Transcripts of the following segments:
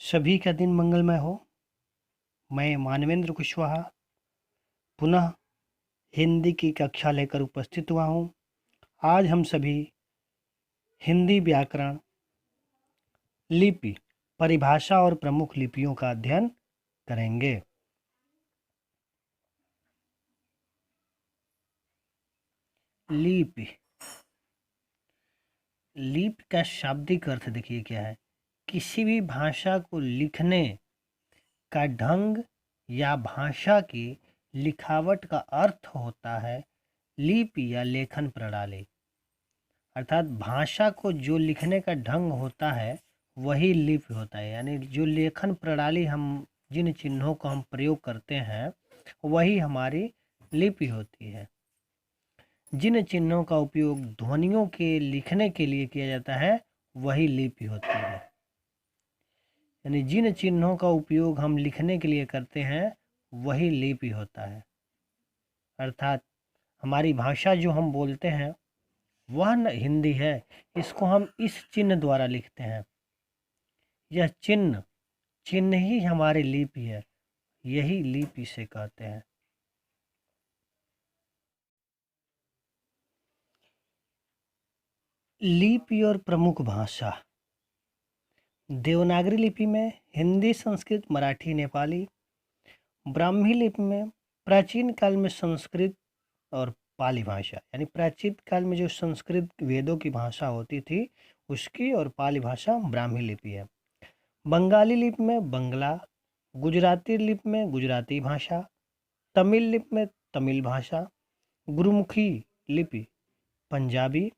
सभी का दिन मंगलमय हो। मैं मानवेंद्र कुशवाहा पुनः हिंदी की कक्षा लेकर उपस्थित हुआ हूँ। आज हम सभी हिंदी व्याकरण, लिपि, परिभाषा और प्रमुख लिपियों का अध्ययन करेंगे। लिपि लिपि का शाब्दिक अर्थ देखिए क्या है। किसी भी भाषा को लिखने का ढंग या भाषा की लिखावट का अर्थ होता है लिपि या लेखन प्रणाली। अर्थात भाषा को जो लिखने का ढंग होता है वही लिपि होता है। यानी जो लेखन प्रणाली हम जिन चिन्हों का हम प्रयोग करते हैं वही हमारी लिपि होती है। जिन चिन्हों का उपयोग ध्वनियों के लिखने के लिए किया जाता है वही लिपि होती है। यानी जिन चिन्हों का उपयोग हम लिखने के लिए करते हैं वही लिपि होता है। अर्थात हमारी भाषा जो हम बोलते हैं वह हिंदी है, इसको हम इस चिन्ह द्वारा लिखते हैं। यह चिन्ह ही हमारी लिपि है, यही लिपि से कहते हैं। लिपि और प्रमुख भाषा। देवनागरी लिपि में हिंदी, संस्कृत, मराठी, नेपाली। ब्राह्मी लिपि में प्राचीन काल में संस्कृत और पाली भाषा, यानी प्राचीन काल में जो संस्कृत वेदों की भाषा होती थी उसकी, और पाली भाषा ब्राह्मी लिपि है। बंगाली लिपि में बंगला, गुजराती लिपि में गुजराती भाषा, तमिल लिपि में तमिल भाषा, गुरुमुखी लिपि पंजाबी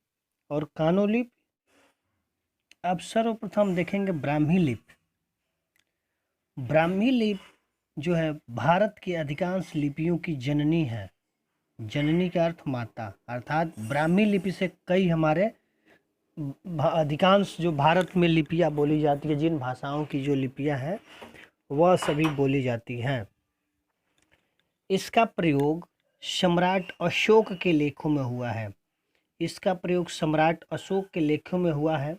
और कानो लिपि। अब सर्वप्रथम देखेंगे ब्राह्मी लिपि। ब्राह्मी लिपि जो है भारत की अधिकांश लिपियों की जननी है। जननी का अर्थ माता, अर्थात ब्राह्मी लिपि से कई हमारे अधिकांश जो भारत में लिपियाँ बोली जाती है, जिन भाषाओं की जो लिपियाँ हैं वह सभी बोली जाती हैं। इसका प्रयोग सम्राट अशोक के लेखों में हुआ है। इसका प्रयोग सम्राट अशोक के लेखों में हुआ है।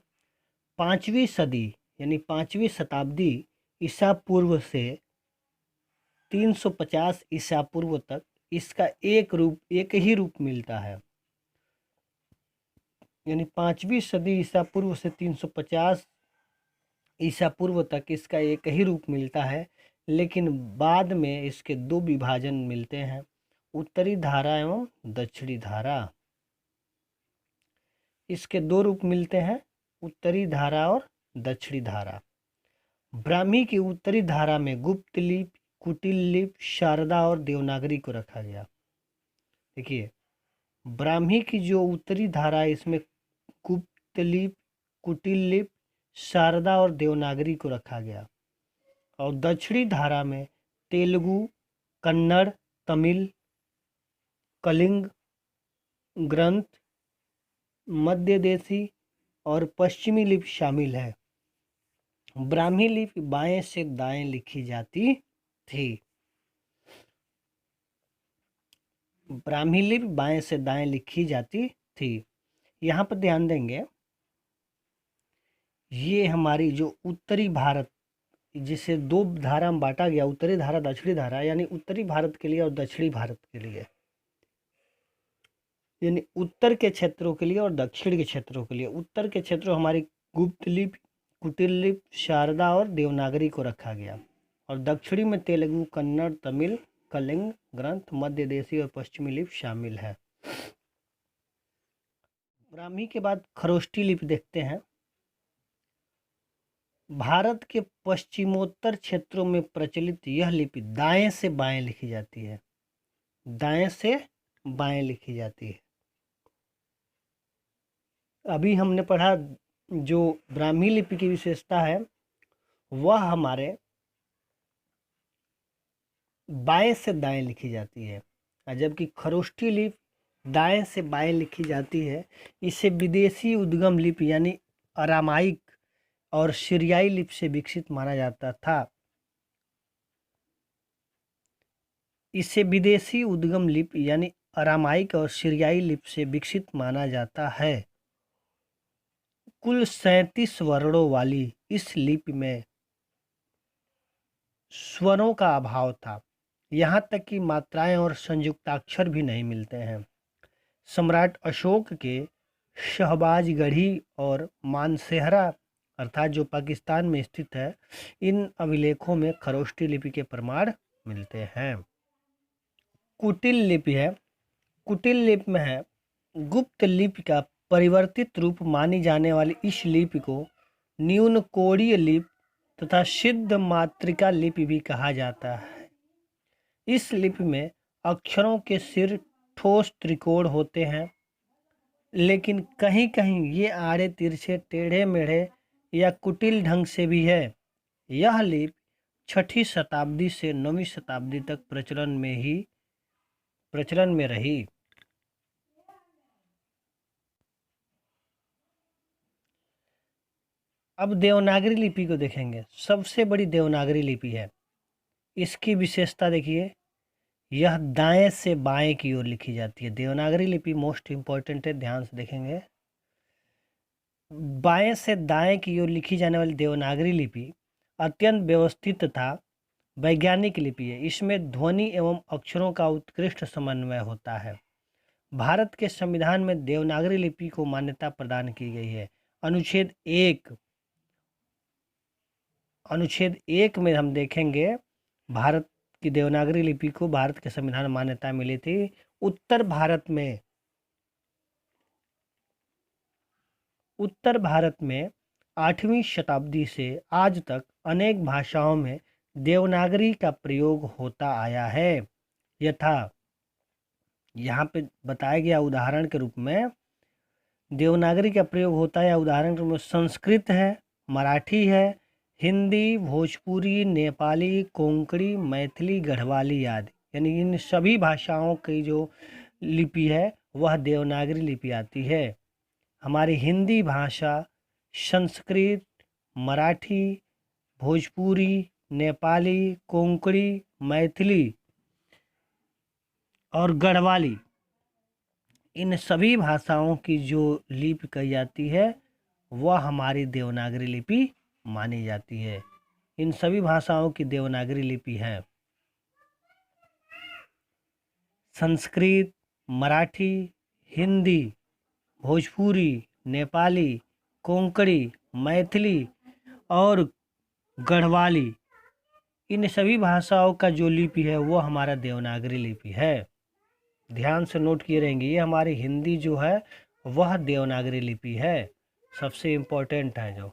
5वीं सदी यानी 5वीं शताब्दी ईसा पूर्व से 350 ईसा पूर्व तक इसका एक ही रूप मिलता है। यानी 5वीं सदी ईसा पूर्व से 350 ईसा पूर्व तक इसका एक ही रूप मिलता है, लेकिन बाद में इसके दो विभाजन मिलते हैं, उत्तरी धारा एवं दक्षिणी धारा। इसके दो रूप मिलते हैं, उत्तरी धारा और दक्षिणी धारा। ब्राह्मी की उत्तरी धारा में गुप्त लिपि, कुटिल लिपि, शारदा और देवनागरी को रखा गया। देखिए, ब्राह्मी की जो उत्तरी धारा है इसमें गुप्त लिपि, कुटिल लिपि, शारदा और देवनागरी को रखा गया, और दक्षिणी धारा में तेलुगु, कन्नड़, तमिल, कलिंग, ग्रंथ, मध्य देशी और पश्चिमी लिपि शामिल है। ब्राह्मी लिपि बाएं से दाएं लिखी जाती थी। ब्राह्मी लिपि बाएं से दाएं लिखी जाती थी। यहाँ पर ध्यान देंगे, ये हमारी जो उत्तरी भारत, जिसे दो धारा में बांटा गया, उत्तरी धारा दक्षिणी धारा, यानी उत्तरी भारत के लिए और दक्षिणी भारत के लिए, यानी उत्तर के क्षेत्रों के लिए और दक्षिण के क्षेत्रों के लिए। उत्तर के क्षेत्रों हमारी गुप्त लिपि, कुटिल लिपि, शारदा और देवनागरी को रखा गया, और दक्षिणी में तेलुगु, कन्नड़, तमिल, कलिंग, ग्रंथ, मध्य देशी और पश्चिमी लिपि शामिल है। ब्राह्मी के बाद खरोष्टी लिपि देखते हैं। भारत के पश्चिमोत्तर क्षेत्रों में प्रचलित यह लिपि दाएं से बाएं लिखी जाती है। दाएं से बाएं लिखी जाती है। अभी हमने पढ़ा जो ब्राह्मी लिपि की विशेषता है वह हमारे बाएं से दाएं लिखी जाती है, जबकि खरोष्टी लिपि दाएं से बाएं लिखी जाती है। इसे विदेशी उद्गम लिपि यानी अरामाइक और सीरियाई लिपि से विकसित माना जाता था। इसे विदेशी उद्गम लिपि यानी अरामाइक और सीरियाई लिपि से विकसित माना जाता है। कुल 37 वर्णों वाली इस लिपि में स्वरों का अभाव था, यहाँ तक कि मात्राएं और संयुक्ताक्षर भी नहीं मिलते हैं। सम्राट अशोक के शहबाजगढ़ी और मानसेहरा अर्थात जो पाकिस्तान में स्थित है, इन अभिलेखों में खरोष्टी लिपि के प्रमाण मिलते हैं। कुटिल लिपि है। कुटिल लिपि में है गुप्त लिपि का परिवर्तित रूप मानी जाने वाली इस लिपि को न्यून कोणीय लिपि तथा सिद्ध मातृका लिपि भी कहा जाता है। इस लिपि में अक्षरों के सिर ठोस त्रिकोण होते हैं, लेकिन कहीं कहीं ये आड़े तिरछे टेढ़े मेढ़े या कुटिल ढंग से भी है। यह लिपि 6ठी शताब्दी से 9वीं शताब्दी तक प्रचलन में रही। अब देवनागरी लिपि को देखेंगे। सबसे बड़ी देवनागरी लिपि है। इसकी विशेषता देखिए, यह दाएं से बाएं की ओर लिखी जाती है। देवनागरी लिपि मोस्ट इंपॉर्टेंट है, ध्यान से देखेंगे। बाएं से दाएं की ओर लिखी जाने वाली देवनागरी लिपि अत्यंत व्यवस्थित तथा वैज्ञानिक लिपि है। इसमें ध्वनि एवं अक्षरों का उत्कृष्ट समन्वय होता है। भारत के संविधान में देवनागरी लिपि को मान्यता प्रदान की गई है। अनुच्छेद एक में हम देखेंगे, भारत की देवनागरी लिपि को भारत के संविधान में मान्यता मिली थी। उत्तर भारत में 8वीं शताब्दी से आज तक अनेक भाषाओं में देवनागरी का प्रयोग होता आया है। यथा यहाँ पे बताया गया उदाहरण के रूप में देवनागरी का प्रयोग होता है, या उदाहरण के रूप में संस्कृत है, मराठी है, हिंदी, भोजपुरी, नेपाली, कोंकणी, मैथिली, गढ़वाली आदि। यानी इन सभी भाषाओं की जो लिपि है वह देवनागरी लिपि आती है। हमारी हिंदी भाषा, संस्कृत, मराठी, भोजपुरी, नेपाली, कोंकणी, मैथिली और गढ़वाली, इन सभी भाषाओं की जो लिपि कही जाती है वह हमारी देवनागरी लिपि मानी जाती है। इन सभी भाषाओं की देवनागरी लिपि है। संस्कृत, मराठी, हिंदी, भोजपुरी, नेपाली, कोंकणी, मैथिली और गढ़वाली, इन सभी भाषाओं का जो लिपि है वो हमारा देवनागरी लिपि है। ध्यान से नोट किए रहेंगे, ये हमारी हिंदी जो है वह देवनागरी लिपि है, सबसे इम्पोर्टेंट है जो।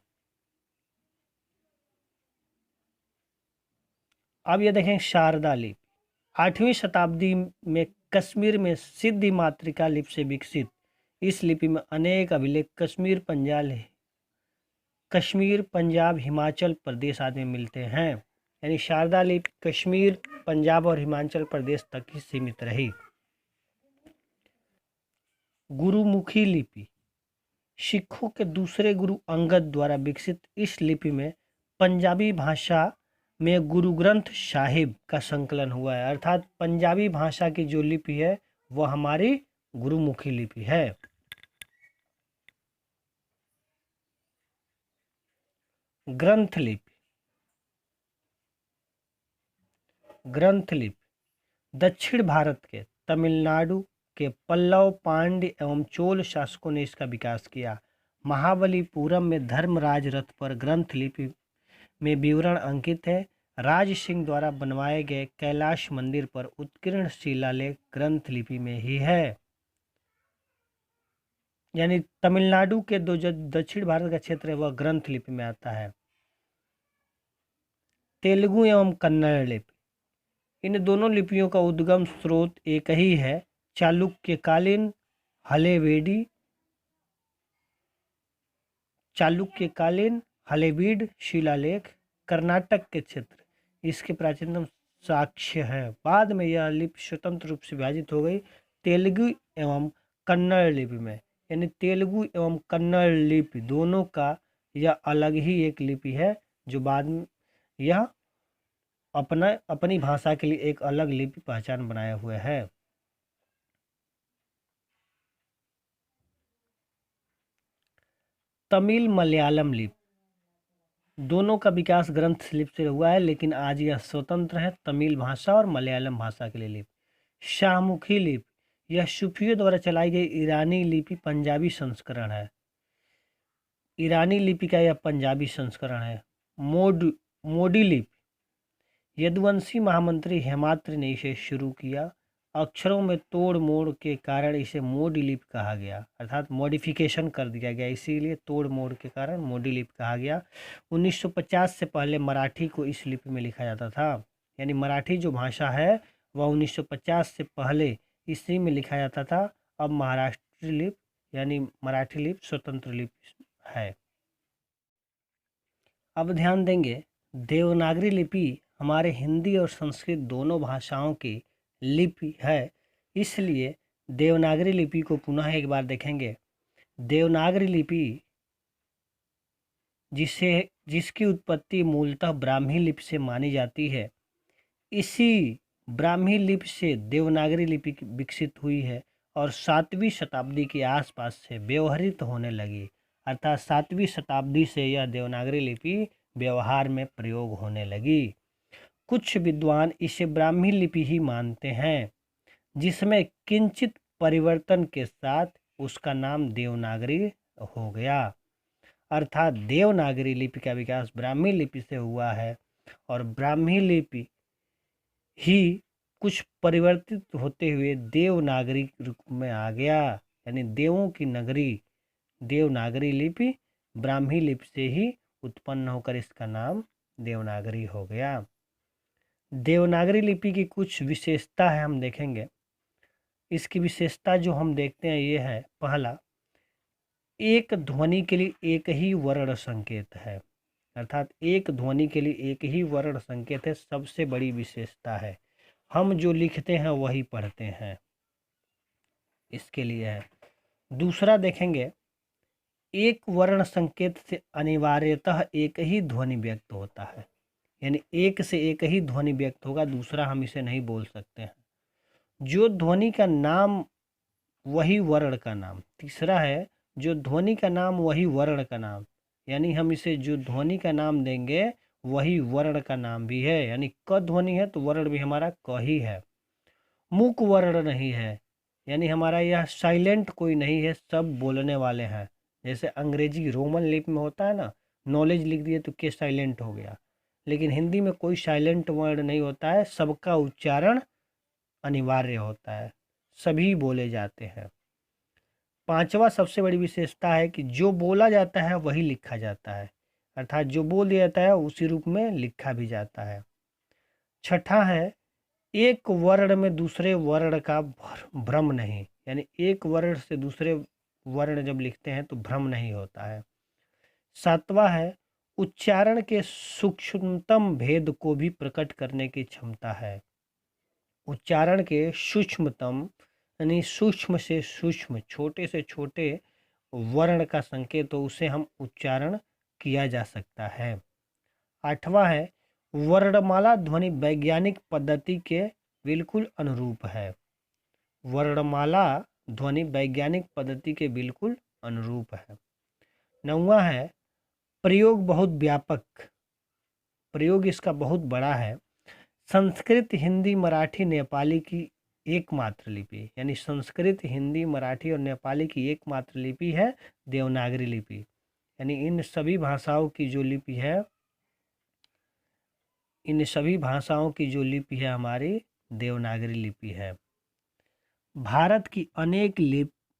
अब ये देखें शारदा लिपि। 8वीं शताब्दी में कश्मीर में सिद्धि मातृका लिपि से विकसित इस लिपि में अनेक अभिलेख कश्मीर, पंजाब, हिमाचल प्रदेश आदि में मिलते हैं। यानी शारदा लिपि कश्मीर, पंजाब और हिमाचल प्रदेश तक ही सीमित रही। गुरुमुखी लिपि। सिखों के दूसरे गुरु अंगद द्वारा विकसित इस लिपि में पंजाबी भाषा में गुरु ग्रंथ साहिब का संकलन हुआ है। अर्थात पंजाबी भाषा की जो लिपि है वह हमारी गुरुमुखी लिपि है। ग्रंथ लिपि। दक्षिण भारत के तमिलनाडु के पल्लव, पांड्य एवं चोल शासकों ने इसका विकास किया। महाबलीपुरम में धर्मराज रथ पर ग्रंथ लिपि में विवरण अंकित है। राज सिंह द्वारा बनवाए गए कैलाश मंदिर पर उत्कीर्ण शिलालेख ग्रंथ लिपि में ही है। यानी तमिलनाडु के जो दक्षिण भारत का क्षेत्र है वह ग्रंथ लिपि में आता है। तेलुगु एवं कन्नड़ लिपि। इन दोनों लिपियों का उद्गम स्रोत एक ही है। चालुक्यकालीन हलेबीड शिलालेख कर्नाटक के क्षेत्र इसके प्राचीनतम साक्ष्य है। बाद में यह लिपि स्वतंत्र रूप से विभाजित हो गई तेलुगु एवं कन्नड़ लिपि में। यानी तेलुगु एवं कन्नड़ लिपि दोनों का यह अलग ही एक लिपि है, जो बाद में यह अपनी भाषा के लिए एक अलग लिपि पहचान बनाए हुए है। तमिल मलयालम लिपि। दोनों का विकास ग्रंथ लिपि से हुआ है, लेकिन आज यह स्वतंत्र है तमिल भाषा और मलयालम भाषा के लिए लिपि। शाहमुखी लिपि यह सूफियों द्वारा चलाई गई ईरानी लिपि पंजाबी संस्करण है। ईरानी लिपि का यह पंजाबी संस्करण है। मोडी लिपि यदुवंशी महामंत्री हेमाद्रि ने इसे शुरू किया। अक्षरों में तोड़ मोड़ के कारण इसे मोडी लिपि कहा गया, अर्थात मॉडिफिकेशन कर दिया गया, इसीलिए तोड़ मोड़ के कारण मोडी लिपि कहा गया। 1950 से पहले मराठी को इस लिपि में लिखा जाता था, यानी मराठी जो भाषा है वह 1950 से पहले इसी में लिखा जाता था। अब महाराष्ट्र लिपि यानी मराठी लिपि स्वतंत्र लिपि है। अब ध्यान देंगे, देवनागरी लिपि हमारे हिंदी और संस्कृत दोनों भाषाओं की लिपि है, इसलिए देवनागरी लिपि को पुनः एक बार देखेंगे। देवनागरी लिपि जिसकी उत्पत्ति मूलतः ब्राह्मी लिपि से मानी जाती है, इसी ब्राह्मी लिपि से देवनागरी लिपि विकसित हुई है और 7वीं शताब्दी के आसपास से व्यवहृत होने लगी, अर्थात 7वीं शताब्दी से यह देवनागरी लिपि व्यवहार में प्रयोग होने लगी। कुछ विद्वान इसे ब्राह्मी लिपि ही मानते हैं, जिसमें किंचित परिवर्तन के साथ उसका नाम देवनागरी हो गया, अर्थात देवनागरी लिपि का विकास ब्राह्मी लिपि से हुआ है और ब्राह्मी लिपि ही कुछ परिवर्तित होते हुए देवनागरी रूप में आ गया, यानी देवों की नगरी देवनागरी लिपि ब्राह्मी लिपि से ही उत्पन्न होकर इसका नाम देवनागरी हो गया। देवनागरी लिपि की कुछ विशेषता है, हम देखेंगे। इसकी विशेषता जो हम देखते हैं ये है, पहला, एक ध्वनि के लिए एक ही वर्ण संकेत है, अर्थात एक ध्वनि के लिए एक ही वर्ण संकेत है, सबसे बड़ी विशेषता है। हम जो लिखते हैं वही पढ़ते हैं, इसके लिए है। दूसरा देखेंगे, एक वर्ण संकेत से अनिवार्यतः एक ही ध्वनि व्यक्त होता है, यानी एक से एक ही ध्वनि व्यक्त होगा, दूसरा हम इसे नहीं बोल सकते हैं। जो ध्वनि का नाम वही वर्ण का नाम। तीसरा है, जो ध्वनि का नाम वही वर्ण का नाम, यानी हम इसे जो ध्वनि का नाम देंगे वही वर्ण का नाम भी है, यानी क ध्वनि है तो वर्ण भी हमारा क ही है। मूक वर्ण नहीं है, यानी हमारा यह साइलेंट कोई नहीं है, सब बोलने वाले हैं। जैसे अंग्रेजी रोमन लिपि में होता है ना, नॉलेज लिख दिए तो के साइलेंट हो गया, लेकिन हिंदी में कोई साइलेंट वर्ड नहीं होता है, सबका उच्चारण अनिवार्य होता है, सभी बोले जाते हैं। पांचवा सबसे बड़ी विशेषता है कि जो बोला जाता है वही लिखा जाता है, अर्थात जो बोल दिया जाता है उसी रूप में लिखा भी जाता है। छठा है, एक वर्ण में दूसरे वर्ण का भ्रम नहीं, यानी एक वर्ण से दूसरे वर्ण जब लिखते हैं तो भ्रम नहीं होता है। सातवां है, उच्चारण के सूक्ष्मतम भेद को भी प्रकट करने की क्षमता है। उच्चारण के सूक्ष्मतम यानी सूक्ष्म से सूक्ष्म, छोटे से छोटे वर्ण का संकेत हो उसे हम उच्चारण किया जा सकता है। आठवां है, वर्णमाला ध्वनि वैज्ञानिक पद्धति के बिल्कुल अनुरूप है। वर्णमाला ध्वनि वैज्ञानिक पद्धति के बिल्कुल अनुरूप है। नौवां है, प्रयोग बहुत व्यापक, प्रयोग इसका बहुत बड़ा है। संस्कृत, हिंदी, मराठी, नेपाली की एकमात्र लिपि, यानी संस्कृत, हिंदी, मराठी और नेपाली की एकमात्र लिपि है देवनागरी लिपि, यानी इन सभी भाषाओं की जो लिपि है, इन सभी भाषाओं की जो लिपि है हमारी देवनागरी लिपि है। भारत की अनेक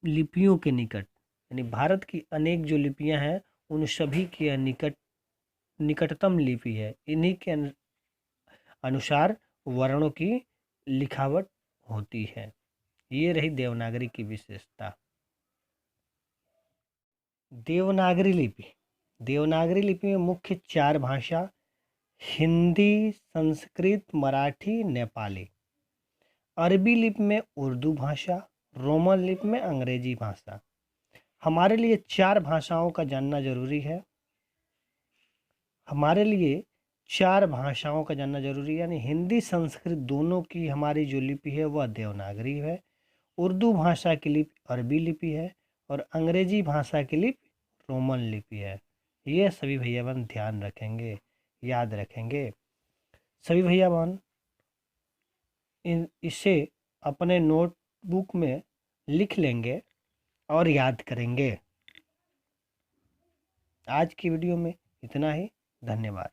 लिपियों के निकट, यानी भारत की अनेक जो लिपियां हैं उन सभी के निकटतम लिपि है, इन्हीं के अनुसार वर्णों की लिखावट होती है। ये रही देवनागरी की विशेषता। देवनागरी लिपि, देवनागरी लिपि में मुख्य 4 भाषा, हिंदी, संस्कृत, मराठी, नेपाली। अरबी लिपि में उर्दू भाषा, रोमन लिपि में अंग्रेजी भाषा। हमारे लिए 4 भाषाओं का जानना जरूरी है, हमारे लिए 4 भाषाओं का जानना जरूरी है, यानी हिंदी संस्कृत दोनों की हमारी जो लिपि है वह देवनागरी है, उर्दू भाषा की लिपि अरबी लिपि है और अंग्रेजी भाषा की लिपि रोमन लिपि है। ये सभी भैया बहन ध्यान रखेंगे, याद रखेंगे। सभी भैया बहन इसे अपने नोटबुक में लिख लेंगे और याद करेंगे। आज की वीडियो में इतना ही। धन्यवाद।